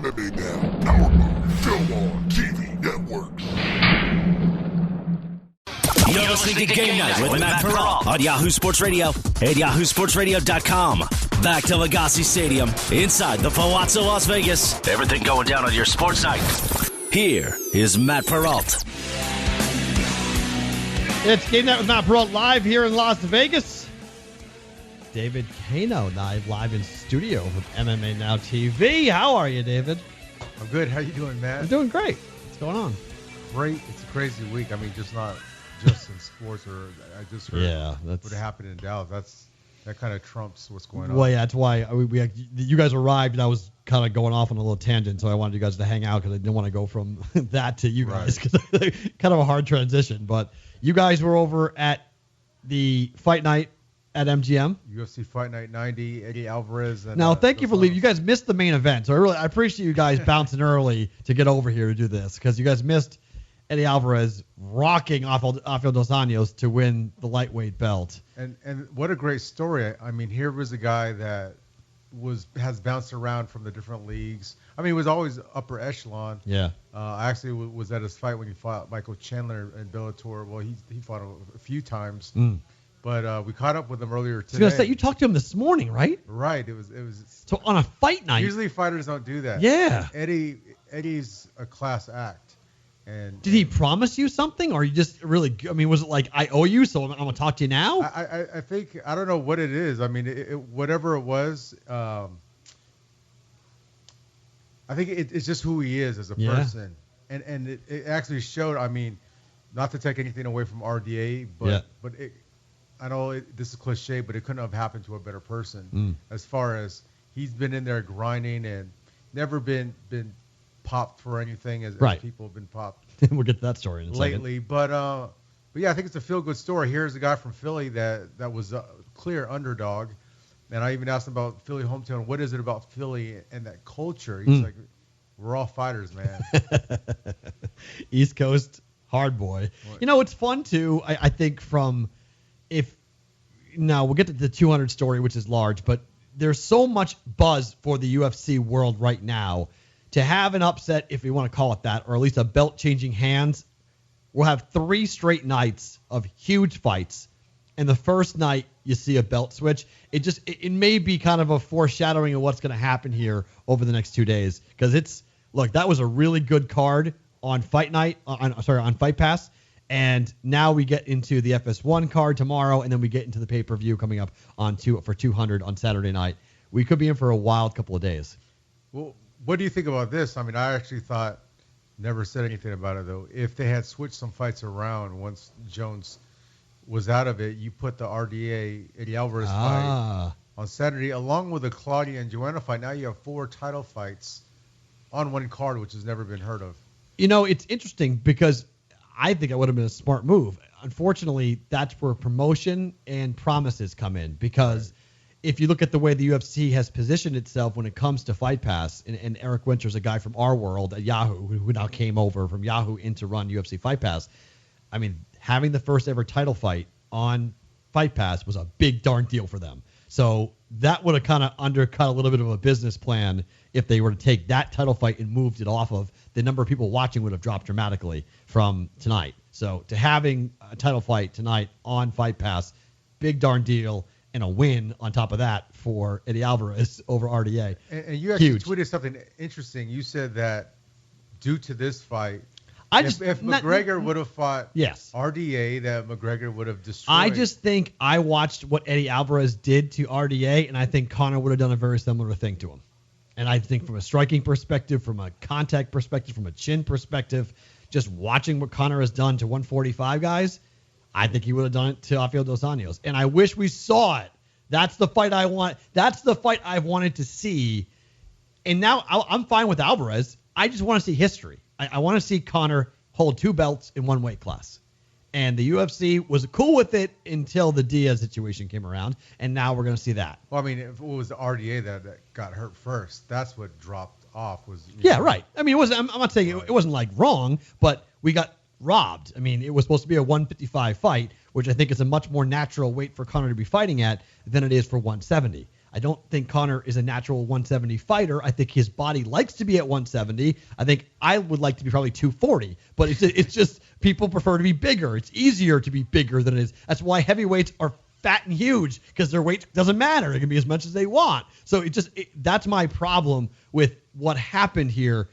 MMA Now, powered by Film On TV Network. You're listening to Game Night with Matt Perrault on Yahoo Sports Radio and yahoosportsradio.com. Back to Legacy Stadium, inside the Palazzo Las Vegas. Everything going down on your sports night. Here is Matt Perrault. It's Game Night with Matt Perrault live here in Las Vegas. David Kano live in studio with MMA Now TV. How are you, David? I'm good. How you doing, Matt? I'm doing great. What's going on? Great. It's a crazy week. I mean, just not just in sports. Or I just heard what happened in Dallas. That kind of trumps what's going on. Well, yeah, that's why you guys arrived, and I was kind of going off on a little tangent, so I wanted you guys to hang out because I didn't want to go from that to you guys, because kind of a hard transition. But you guys were over at the fight night at MGM. UFC Fight Night 90, Eddie Alvarez. And, now, thank you for leaving. You guys missed the main event, so I appreciate you guys bouncing early to get over here to do this, because you guys missed Eddie Alvarez rocking Rafael dos Anjos to win the lightweight belt. And what a great story. I mean, here was a guy that has bounced around from the different leagues. I mean, he was always upper echelon. Yeah. I actually was at his fight when he fought Michael Chandler in Bellator. Well, he fought a few times. But we caught up with him earlier today. I was gonna say, you talked to him this morning, right? Right. It was. So on a fight night. Usually fighters don't do that. Yeah. Eddie's a class act. And did he promise you something, or you just really? I mean, was it like, I owe you, so I'm gonna talk to you now? I think, I don't know what it is. I mean, whatever it was. I think it's just who he is as a person, and it actually showed. I mean, not to take anything away from RDA, but I know this is cliche, but it couldn't have happened to a better person. As far as he's been in there grinding and never been popped for anything as people have been popped. We'll get to that story in a lately. second. But yeah, I think it's a feel-good story. Here's a guy from Philly that was a clear underdog. And I even asked him about Philly hometown. What is it about Philly and that culture? He's like, we're all fighters, man. East Coast hard boy. You know, it's fun too, I think, now we'll get to the 200 story, which is large, but there's so much buzz for the UFC world right now. To have an upset, if you want to call it that, or at least a belt changing hands, we'll have 3 straight nights of huge fights. And the first night you see a belt switch. It may be kind of a foreshadowing of what's going to happen here over the next 2 days. Because that was a really good card on Fight Night, on Fight Pass. And now we get into the FS1 card tomorrow, and then we get into the pay-per-view coming up for 200 on Saturday night. We could be in for a wild couple of days. Well, what do you think about this? I mean, I actually thought, never said anything about it, though. If they had switched some fights around once Jones was out of it, you put the RDA Eddie Alvarez fight on Saturday, along with the Claudia and Joanna fight. Now you have 4 title fights on one card, which has never been heard of. You know, it's interesting because I think it would have been a smart move. Unfortunately, that's where promotion and promises come in, because if you look at the way the UFC has positioned itself when it comes to Fight Pass, and Eric Winter's a guy from our world at Yahoo, who now came over from Yahoo in to run UFC Fight Pass. I mean, having the first ever title fight on Fight Pass was a big darn deal for them. So that would have kind of undercut a little bit of a business plan if they were to take that title fight and moved it off of. The number of people watching would have dropped dramatically from tonight. So to having a title fight tonight on Fight Pass, big darn deal. And a win on top of that for Eddie Alvarez over RDA. And you actually tweeted something interesting. You said that due to this fight, if McGregor would have fought RDA, that McGregor would have destroyed. I just think I watched what Eddie Alvarez did to RDA, and I think Kano would have done a very similar thing to him. And I think from a striking perspective, from a contact perspective, from a chin perspective, just watching what Kano has done to 145 guys, I think he would have done it to Rafael dos Anjos. And I wish we saw it. That's the fight I want. That's the fight I've wanted to see. And now I'm fine with Alvarez. I just want to see history. I want to see Conor hold 2 belts in one weight class. And the UFC was cool with it until the Diaz situation came around. And now we're going to see that. Well, I mean, if it was the RDA that got hurt first, that's what dropped off. Right. I mean, it wasn't. I'm not saying it wasn't like wrong, but we got robbed. I mean, it was supposed to be a 155 fight, which I think is a much more natural weight for Conor to be fighting at than it is for 170. I don't think Conor is a natural 170 fighter. I think his body likes to be at 170. I think I would like to be probably 240. But it's just people prefer to be bigger. It's easier to be bigger than it is. That's why heavyweights are fat and huge, because their weight doesn't matter. It can be as much as they want. So that's my problem with what happened here.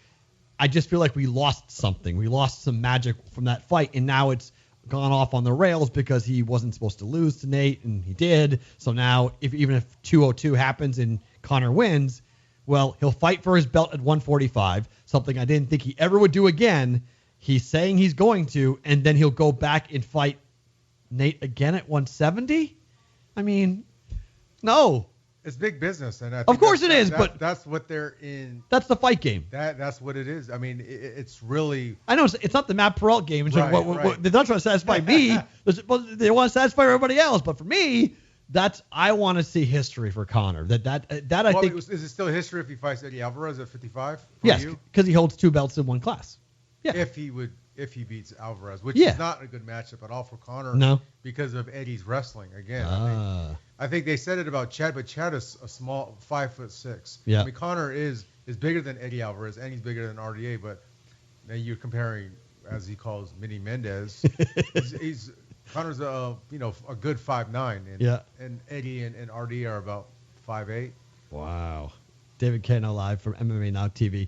I just feel like we lost something. We lost some magic from that fight, and now it's gone off on the rails because he wasn't supposed to lose to Nate, and he did. So now, even if 202 happens and Conor wins, well, he'll fight for his belt at 145, something I didn't think he ever would do again. He's saying he's going to, and then he'll go back and fight Nate again at 170? I mean, no. It's big business, and I think of course it is, but that's what they're in. That's the fight game. That's what it is. I mean, it's really. I know it's not the Matt Perrault game. Right. They're not trying to satisfy me. They want to satisfy everybody else. But for me, I want to see history for Conor. I think. Is it still history if he fights Eddie Alvarez at 55? Yes, because he holds 2 belts in one class. Yeah. If he beats Alvarez, which is not a good matchup at all for Conor. No. Because of Eddie's wrestling again. I think they said it about Chad, but Chad is a small 5'6". Yeah. I mean, Conor is bigger than Eddie Alvarez, and he's bigger than RDA. But now you're comparing, as he calls Mini Mendez. he's Conor's a good 5'9", and Eddie and RDA are about 5'8". Wow. David Kano live from MMA Now TV.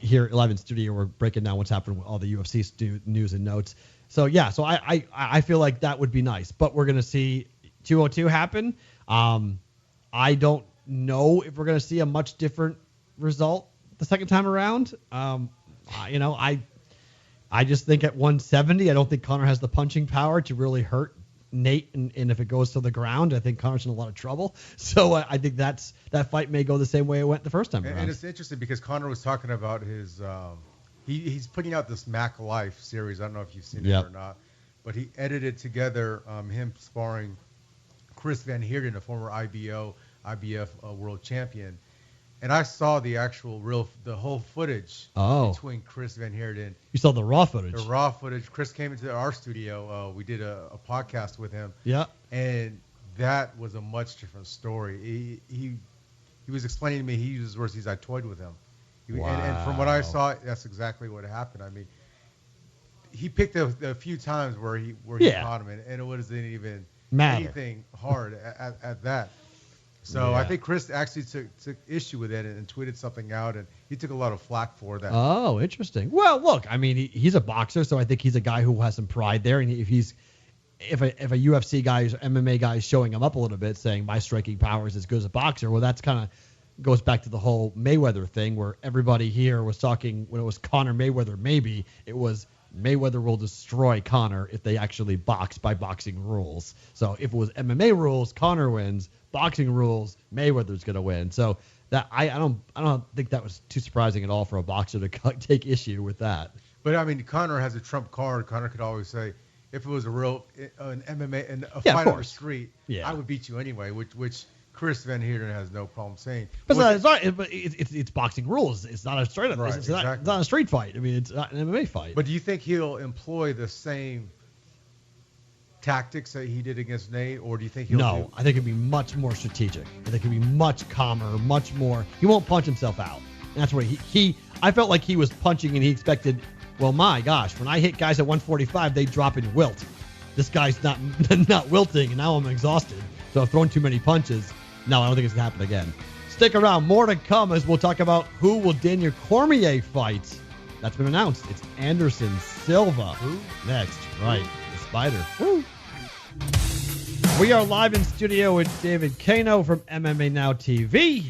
Here live in studio, we're breaking down what's happening with all the UFC news and notes. So I feel like that would be nice, but we're gonna see 202 happen. I don't know if we're gonna see a much different result the second time around. I just think at 170, I don't think Conor has the punching power to really hurt Nate, and if it goes to the ground, I think Conor's in a lot of trouble. So I think that fight may go the same way it went the first time around. And it's interesting because Conor was talking about his he's putting out this Mac Life series. I don't know if you've seen it or not, but he edited together him sparring Chris Van Heerden, a former IBF world champion. And I saw the whole footage between Chris Van Heerden. You saw the raw footage? The raw footage. Chris came into our studio. We did a podcast with him. Yeah. And that was a much different story. He was explaining to me, he uses words, I toyed with him. Wow. And from what I saw, that's exactly what happened. I mean, he picked a few times where he caught him, and it wasn't even anything hard at that. So I think Chris actually took issue with it and tweeted something out, and he took a lot of flack for that. Oh, interesting. Well, look, I mean, he's a boxer, so I think he's a guy who has some pride there. And if a UFC guy or MMA guy is showing him up a little bit, saying my striking power is as good as a boxer, well, that's kind of goes back to the whole Mayweather thing, where everybody here was talking when it was Conor Mayweather. Maybe it was Mayweather will destroy Conor if they actually box by boxing rules. So if it was MMA rules, Conor wins. Boxing rules, Mayweather's going to win. So that I don't think that was too surprising at all for a boxer to take issue with that. But I mean, Conor has a trump card. Conor could always say, if it was an MMA and a fight on the street, I would beat you anyway. Which Chris Van Heerden has no problem saying. But it's boxing rules. It's not a straight up. It's not a street fight. I mean, it's not an MMA fight. But do you think he'll employ the same tactics that he did against Nate, or do you think he'll? No, I think it'd be much more strategic. I think it'd be much calmer, much more. He won't punch himself out. And that's what I felt like he was punching, and he expected. Well, my gosh, when I hit guys at 145, they drop and wilt. This guy's not wilting, and now I'm exhausted. So I've thrown too many punches. No, I don't think it's going to happen again. Stick around. More to come as we'll talk about who will Daniel Cormier fight. That's been announced. It's Anderson Silva. Who? Next. Right. The Spider. Woo. We are live in studio with David Kano from MMA Now TV.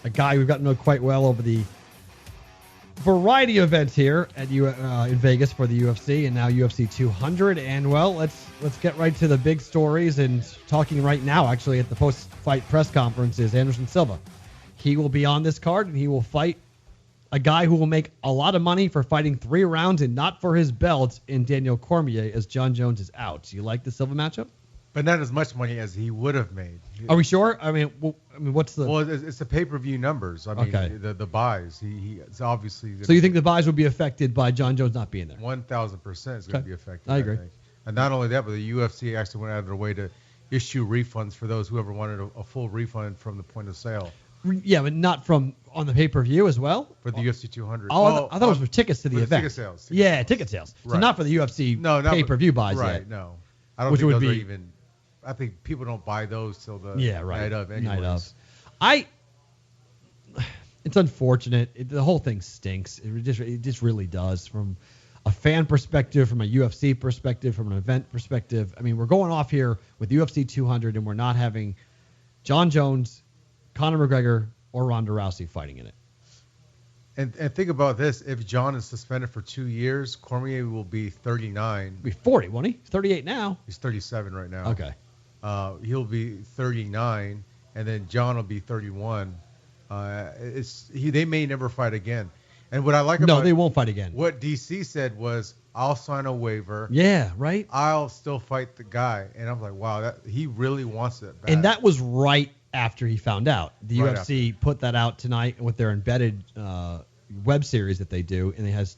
A guy we've gotten to know quite well over the variety of events here at in Vegas for the UFC and now UFC 200. And well, let's get right to the big stories. And talking right now, actually, at the post-fight press conference is Anderson Silva. He will be on this card, and he will fight a guy who will make a lot of money for fighting 3 rounds and not for his belt in Daniel Cormier, as John Jones is out. Do you like the Silva matchup? But not as much money as he would have made. Are we sure? I mean, what's the? Well, it's the pay-per-view numbers. I mean, the buys. It's obviously. So you think the buys will be affected by John Jones not being there? 1,000% is going to be affected. I agree. think. And not only that, but the UFC actually went out of their way to issue refunds for those who ever wanted a full refund from the point of sale. Yeah, but not from on the pay-per-view as well? For the UFC 200. Oh, I thought it was for tickets to the event. Ticket sales. Ticket sales. So Right. not for the UFC No, not pay-per-view buys right, yet. no. I don't Which think would those are be- even. I think people don't buy those till the right. night of. Anyways. It's unfortunate. The whole thing stinks. It just really does. From a fan perspective, from a UFC perspective, from an event perspective. I mean, we're going off here with UFC 200, and we're not having John Jones, Conor McGregor, or Ronda Rousey fighting in it. And think about this: if John is suspended for 2 years, Cormier will be 39. He'll be 40, won't he? He's 38 now. He's 37 right now. Okay. He'll be 39, and then John will be 31. They may never fight again. And what I like about they won't fight again. What DC said was, "I'll sign a waiver. Yeah, right. I'll still fight the guy." And I'm like, wow, he really wants it bad. And that was right after he found out. The Right UFC put that out tonight with their embedded web series that they do, and it has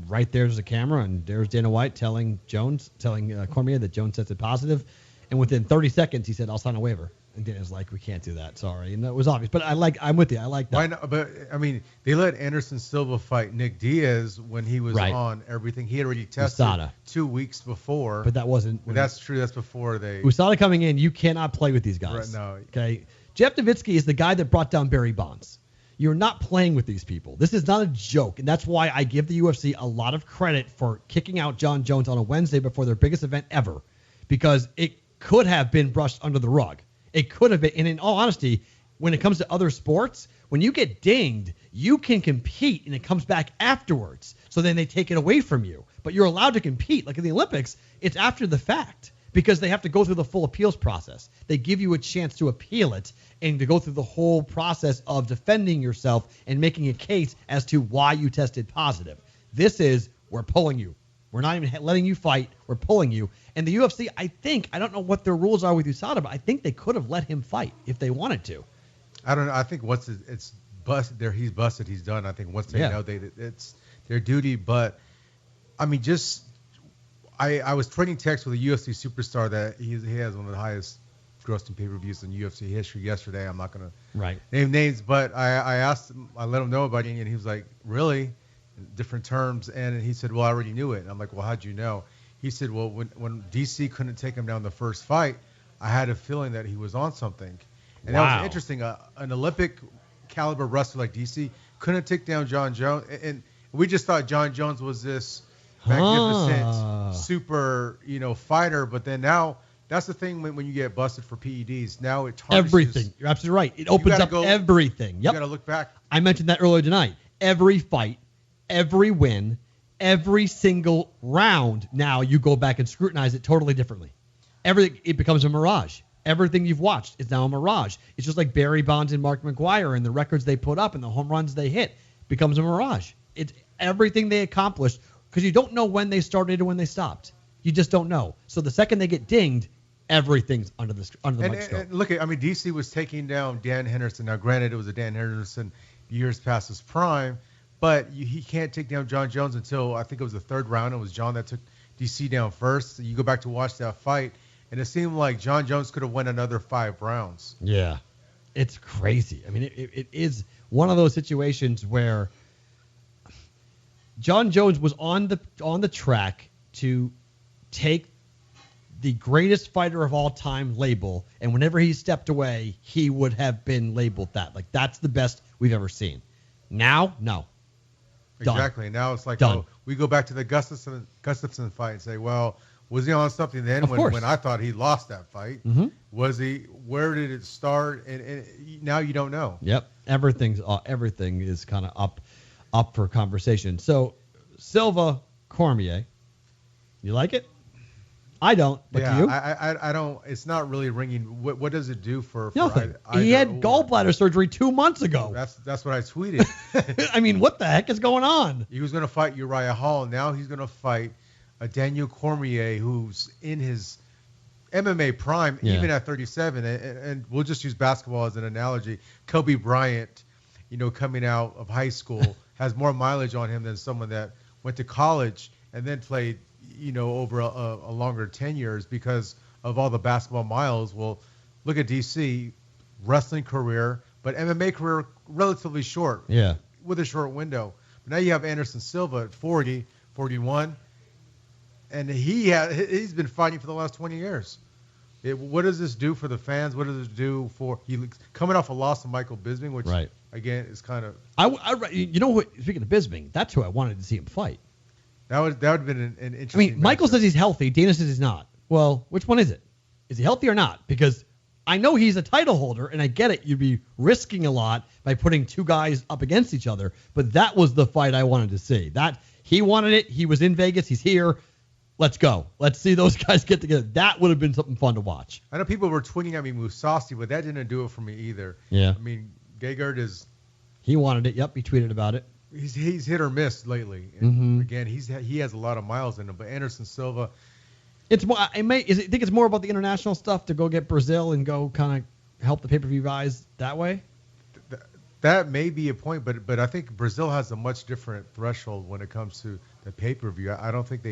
right there's a camera, and there's Dana White telling Cormier that Jones tested positive, and within 30 seconds he said, "I'll sign a waiver." And Dana's like, "We can't do that, sorry." And that was obvious. But I'm with you. I like that. Why not? But I mean, they let Anderson Silva fight Nick Diaz when he was Right. on everything. He had already tested USADA. 2 weeks before. But that wasn't. But that's true. That's before they. USADA coming in, you cannot play with these guys. Right, no. Okay. Jeff Nowitzki is the guy that brought down Barry Bonds. You're not playing with these people. This is not a joke, and that's why I give the UFC a lot of credit for kicking out John Jones on a Wednesday before their biggest event ever, because it could have been brushed under the rug. It could have been, and in all honesty, when it comes to other sports, when you get dinged, you can compete, and it comes back afterwards. So then they take it away from you. But you're allowed to compete. Like in the Olympics, it's after the fact because they have to go through the full appeals process. They give you a chance to appeal it and to go through the whole process of defending yourself and making a case as to why you tested positive. This is, we're pulling you. We're not even letting you fight. We're pulling you. And the UFC, I don't know what their rules are with USADA, but I think they could have let him fight if they wanted to. I don't know. I think once it's busted, he's busted, he's done. I think once they know it's their duty. But I mean, I was trading texts with a UFC superstar that he has one of the highest grossing pay-per-views in UFC history yesterday. I'm not gonna name names, but I asked him, I let him know about it, and he was like, "Really?" In different terms, and he said, "Well, I already knew it." And I'm like, "Well, how'd you know?" He said, "Well, when DC couldn't take him down the first fight, I had a feeling that he was on something." And that was interesting. An Olympic caliber wrestler like DC couldn't take down John Jones, and we just thought John Jones was this magnificent super, fighter. But then now that's the thing when you get busted for PEDs. Now it tarnishes everything. You're absolutely right. It opens up everything. Yep. You got to look back. I mentioned that earlier tonight. Every fight, every win, every single round, now you go back and scrutinize it totally differently. Everything, it becomes a mirage. Everything you've watched is now a mirage. It's just like Barry Bonds and Mark McGwire and the records they put up and the home runs they hit becomes a mirage. It's everything they accomplished because you don't know when they started or when they stopped. You just don't know. So the second they get dinged, everything's under the microscope. And look, DC was taking down Dan Henderson. Now, granted, it was a Dan Henderson years past his prime, but he can't take down John Jones until I think it was the third round. It was John that took DC down first. You go back to watch that fight, and it seemed like John Jones could have won another 5 rounds. Yeah, it's crazy. I mean, it is one of those situations where John Jones was on the track to take the greatest fighter of all time label, and whenever he stepped away, he would have been labeled that. Like, that's the best we've ever seen. Now, no. Exactly. Now it's like, we go back to the Gustafsson fight and say, well, was he on something then when I thought he lost that fight? Mm-hmm. Was he? Where did it start? And now you don't know. Yep. Everything is kind of up for conversation. So, Silva, Cormier, you like it? I don't. But yeah, you? I don't. It's not really ringing. What does it do for nothing? He had gallbladder surgery 2 months ago. That's what I tweeted. I mean, what the heck is going on? He was going to fight Uriah Hall. Now he's going to fight Daniel Cormier, who's in his MMA prime, even at 37. And we'll just use basketball as an analogy. Kobe Bryant, coming out of high school, has more mileage on him than someone that went to college and then played over a longer tenures because of all the basketball miles. Well, look at DC, wrestling career, but MMA career relatively short. Yeah. With a short window. But now you have Anderson Silva at 40, 41, and he's been fighting for the last 20 years. What does this do for the fans? What does it do for coming off a loss to Michael Bisping, which again is kind of. Speaking of Bisping, that's who I wanted to see him fight. That would have been an interesting. Michael says he's healthy. Dana says he's not. Well, which one is it? Is he healthy or not? Because I know he's a title holder, and I get it. You'd be risking a lot by putting two guys up against each other, but that was the fight I wanted to see. That he wanted it. He was in Vegas. He's here. Let's go. Let's see those guys get together. That would have been something fun to watch. I know people were tweeting at me Mousasi, but that didn't do it for me either. Yeah. I mean, Gegard is. He wanted it. Yep, he tweeted about it. He's hit or miss lately. And again, he has a lot of miles in him. But Anderson Silva. It's more. I think it's more about the international stuff to go get Brazil and go kind of help the pay-per-view guys that way. That may be a point, but I think Brazil has a much different threshold when it comes to the pay-per-view. I don't think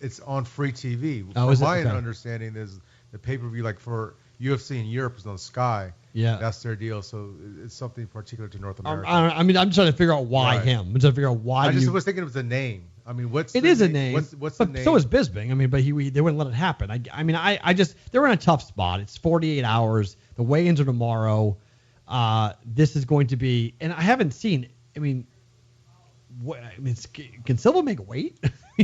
it's on free TV. From my understanding, is the pay-per-view like for UFC in Europe is on Sky. Yeah, that's their deal. So it's something particular to North America. I'm trying to figure out why him. I'm trying to figure out why. I just was thinking it was a name. I mean, What's the name? What's the name? So is Bisping. I mean, but they wouldn't let it happen. I just they're in a tough spot. It's 48 hours. The weigh-ins are tomorrow. This is going to be, and I haven't seen. Can Silva make weight?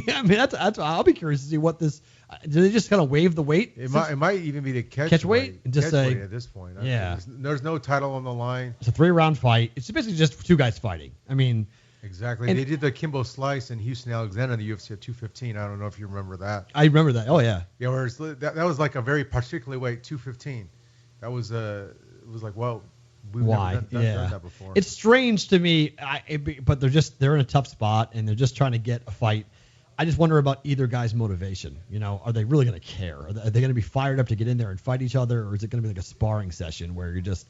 That's I'll be curious to see what this. Do they just kind of waive the weight? It might even be the catch weight and just say at this point. Yeah, there's no title on the line. It's a 3-round fight. It's basically just two guys fighting. Exactly. They did the Kimbo Slice and Houston Alexander in the UFC at 215. I don't know if you remember that. I remember that. Oh yeah. Yeah, whereas that was like a very particular weight, 215. That was it was like, well, we've never done that before. It's strange to me, but they're in a tough spot and they're just trying to get a fight. I just wonder about either guy's motivation. Are they really going to care? Are they going to be fired up to get in there and fight each other, or is it going to be like a sparring session where you're just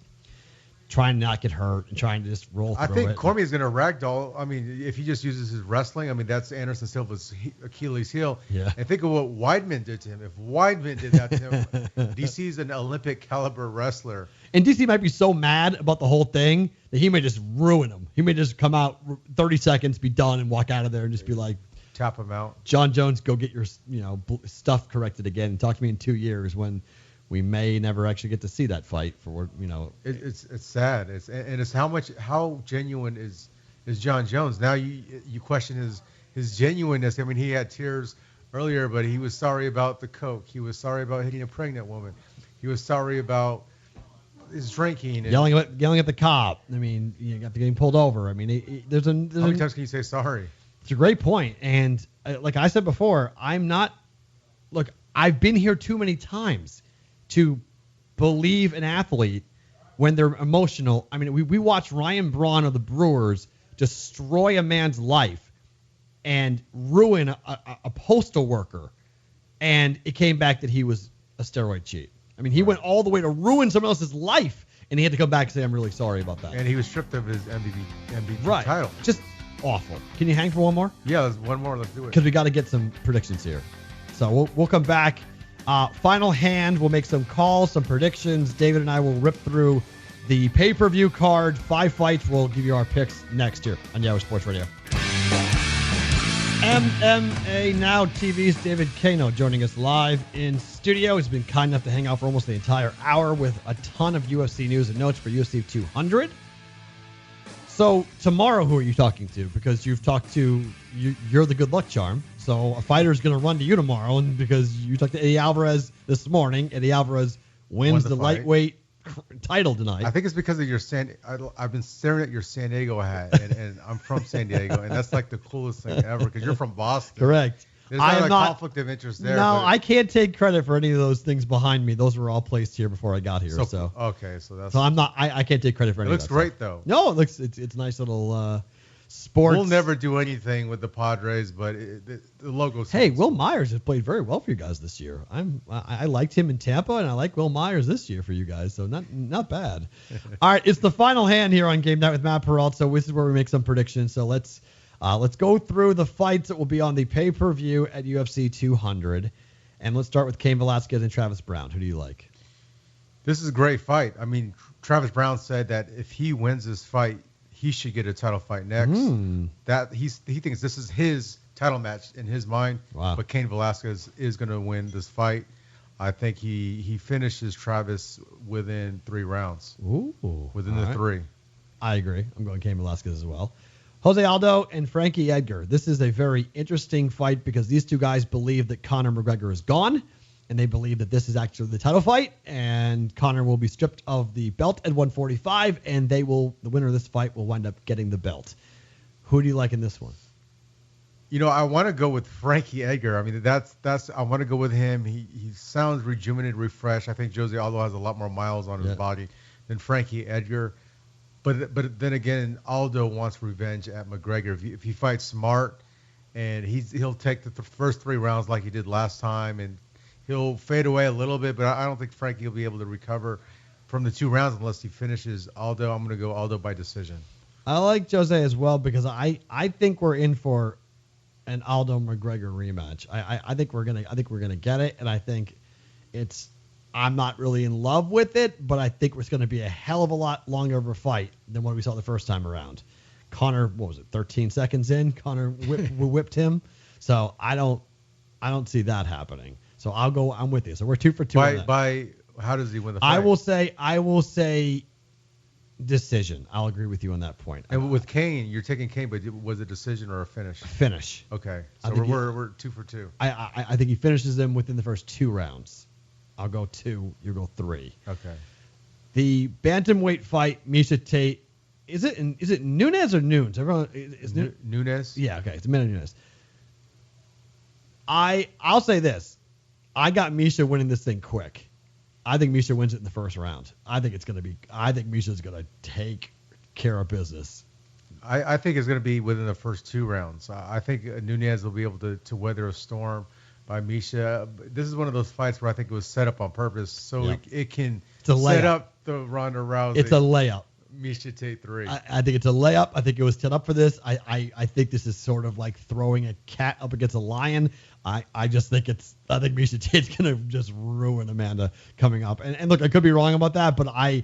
trying to not get hurt and trying to just roll through it? I think Cormier is going to ragdoll. I mean, if he just uses his wrestling, that's Anderson Silva's Achilles heel. Yeah. And think of what Weidman did to him. If Weidman did that to him, DC's an Olympic caliber wrestler. And DC might be so mad about the whole thing that he may just ruin him. He may just come out 30 seconds, be done, and walk out of there and just be like, tap him out. John Jones, go get your stuff corrected again and talk to me in 2 years when we may never actually get to see that fight for. It's sad. It's how genuine is John Jones. Now you question his genuineness. I mean, he had tears earlier, but he was sorry about the coke. He was sorry about hitting a pregnant woman. He was sorry about his drinking. And yelling at the cop. I mean, after getting pulled over. I mean, how many times can you say sorry? It's a great point. And like I said before, I've been here too many times to believe an athlete when they're emotional. I mean, we watched Ryan Braun of the Brewers destroy a man's life and ruin a postal worker. And it came back that he was a steroid cheat. I mean, he went all the way to ruin someone else's life, and he had to come back and say, I'm really sorry about that. And he was stripped of his MVP title. Just awful. Can you hang for one more? Yeah, there's one more. Let's do it. Because we got to get some predictions here. So we'll come back. Final hand. We'll make some calls, some predictions. David and I will rip through the pay-per-view card. 5 fights. We'll give you our picks next year on Yahoo Sports Radio. MMA Now TV's David Kano joining us live in studio. He's been kind enough to hang out for almost the entire hour with a ton of UFC news and notes for UFC 200. So tomorrow, who are you talking to? Because you've talked to you're the good luck charm. So a fighter's going to run to you tomorrow, and because you talked to Eddie Alvarez this morning, Eddie Alvarez wins the lightweight title tonight. I think it's because of your I've been staring at your San Diego hat, and I'm from San Diego, and that's like the coolest thing ever because you're from Boston. Correct. There's not a conflict of interest there. No, I can't take credit for any of those things behind me. Those were all placed here before I got here. So okay, so that's. So I'm not. I can't take credit for any. It looks great though. No, it looks. It's a nice little sports. We'll never do anything with the Padres, but the logo. Hey, Will Myers has played very well for you guys this year. I liked him in Tampa, and I like Will Myers this year for you guys. So not bad. All right, it's the final hand here on Game Night with Matt Perrault. So this is where we make some predictions. So let's go through the fights that will be on the pay-per-view at UFC 200. And let's start with Cain Velasquez and Travis Brown. Who do you like? This is a great fight. I mean, Travis Brown said that if he wins this fight, he should get a title fight next. That he thinks this is his title match in his mind. Wow. But Cain Velasquez is going to win this fight. I think he finishes Travis within 3 rounds. Ooh. Within the 3. I agree. I'm going Cain Velasquez as well. Jose Aldo and Frankie Edgar. This is a very interesting fight because these two guys believe that Conor McGregor is gone, and they believe that this is actually the title fight, and Conor will be stripped of the belt at 145, and the winner of this fight will wind up getting the belt. Who do you like in this one? I want to go with Frankie Edgar. I mean, I want to go with him. He sounds rejuvenated, refreshed. I think Jose Aldo has a lot more miles on his body than Frankie Edgar. But then again, Aldo wants revenge at McGregor. If he fights smart, and he'll take the first 3 rounds like he did last time, and he'll fade away a little bit. But I don't think Frankie will be able to recover from the 2 rounds unless he finishes Aldo. I'm going to go Aldo by decision. I like Jose as well because I think we're in for an Aldo McGregor rematch. I think we're gonna get it, and I think I'm not really in love with it, but I think it's going to be a hell of a lot longer of a fight than what we saw the first time around. Conor, 13 seconds in, Conor whipped him. So I don't see that happening. So I'm with you. So we're 2 for 2 on that. By how does he win the fight? I will say decision. I'll agree with you on that point. And with Cain, you're taking Cain, but was it a decision or a finish? Finish. Okay. So we're 2 for 2. I think he finishes them within the first 2 rounds. I'll go 2. You go 3. Okay. The bantamweight fight, Miesha Tate. Is it Nunes or Nunes? Everyone is Nunes. Yeah. Okay. It's Amanda Nunes. I'll say this. I got Miesha winning this thing quick. I think Miesha wins it in the first round. I think Miesha's gonna take care of business. I think it's gonna be within the first 2 rounds. I think Nunes will be able to weather a storm by Miesha. This is one of those fights where I think it was set up on purpose, so it can set up the Ronda Rousey. It's a layup. Miesha Tate 3. I think it's a layup. I think it was set up for this. I think this is sort of like throwing a cat up against a lion. I think Miesha Tate's gonna just ruin Amanda coming up. And look, I could be wrong about that, but I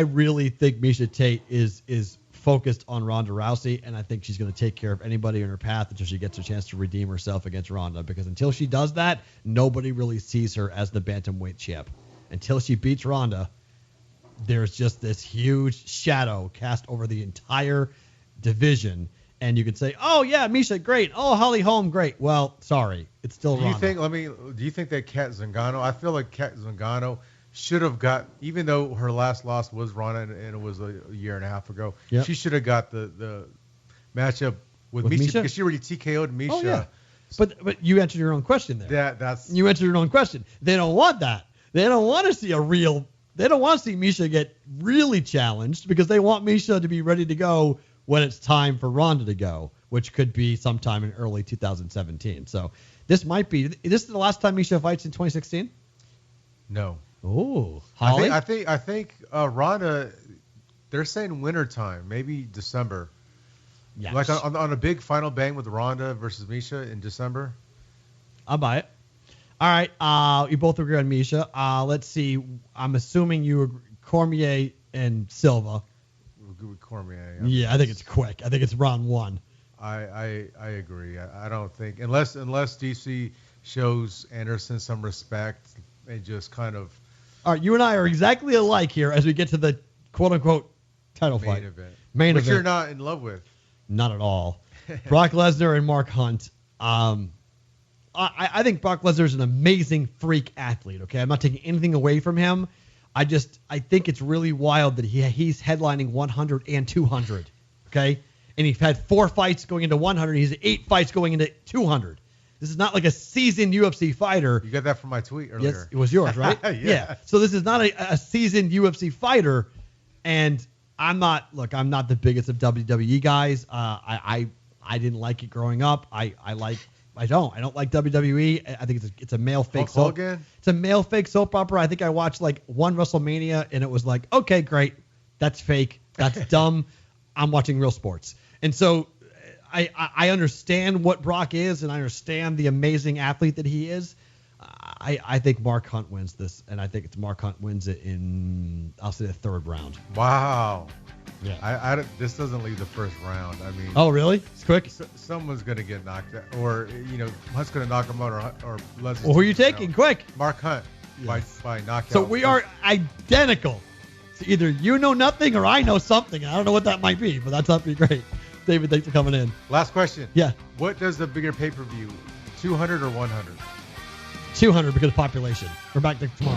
really think Miesha Tate is focused on Ronda Rousey, and I think she's going to take care of anybody in her path until she gets a chance to redeem herself against Ronda, because until she does that, nobody really sees her as the bantamweight champ. Until she beats Ronda, there's just this huge shadow cast over the entire division, and you could say, oh yeah, Miesha, great. Oh, Holly Holm, great. Well, sorry, it's still Ronda. Do you think that Kat Zingano, I feel like Kat Zingano should have got, even though her last loss was Ronda and it was a year and a half ago, she should have got the matchup with Miesha because she already TKO'd Miesha. Oh, yeah. But you answered your own question there. You answered your own question. They don't want that. They don't want to see they don't want to see Miesha get really challenged because they want Miesha to be ready to go when it's time for Ronda to go, which could be sometime in early 2017. So this is this the last time Miesha fights in 2016? No. Oh, Holly? I think Ronda, they're saying winter time, maybe December. Yeah. Like on a big final bang with Ronda versus Miesha in December. I'll buy it. All right. You both agree on Miesha. Let's see. I'm assuming you agree, Cormier and Silva. We'll go with Cormier. Yeah, I think it's quick. I think it's round 1. I agree. I don't think unless DC shows Anderson some respect and just kind of. All right, you and I are exactly alike here as we get to the quote-unquote title fight. Main event. Which you're not in love with. Not at all. Brock Lesnar and Mark Hunt. I think Brock Lesnar is an amazing freak athlete, okay? I'm not taking anything away from him. I think it's really wild that he's headlining 100 and 200, okay? And he's had 4 fights going into 100. He's 8 fights going into 200. This is not like a seasoned UFC fighter. You got that from my tweet earlier. Yes, it was yours, right? Yeah. So this is not a seasoned UFC fighter, and I'm not the biggest of WWE guys. I didn't like it growing up. I don't like WWE. I think it's a male fake soap. It's a male fake soap opera. I think I watched like one WrestleMania and it was like, okay, great. That's fake. That's dumb. I'm watching real sports. And so I understand what Brock is, and I understand the amazing athlete that he is. I think Mark Hunt wins this, and I think it's Mark Hunt wins it in, I'll say, the 3rd round. Wow. Yeah. This doesn't leave the first round. I mean. Oh, really? It's quick. Someone's gonna get knocked out, or Hunt's gonna knock him out, or Leslie. Well, who are you taking? Quick. Mark Hunt. Yes. By knockout. So we are identical. So either you know nothing or I know something. I don't know what that might be, but that's not be great. David, thanks for coming in. Last question. Yeah. What does the bigger pay-per-view, 200 or 100? 200 because of population. We're back to tomorrow.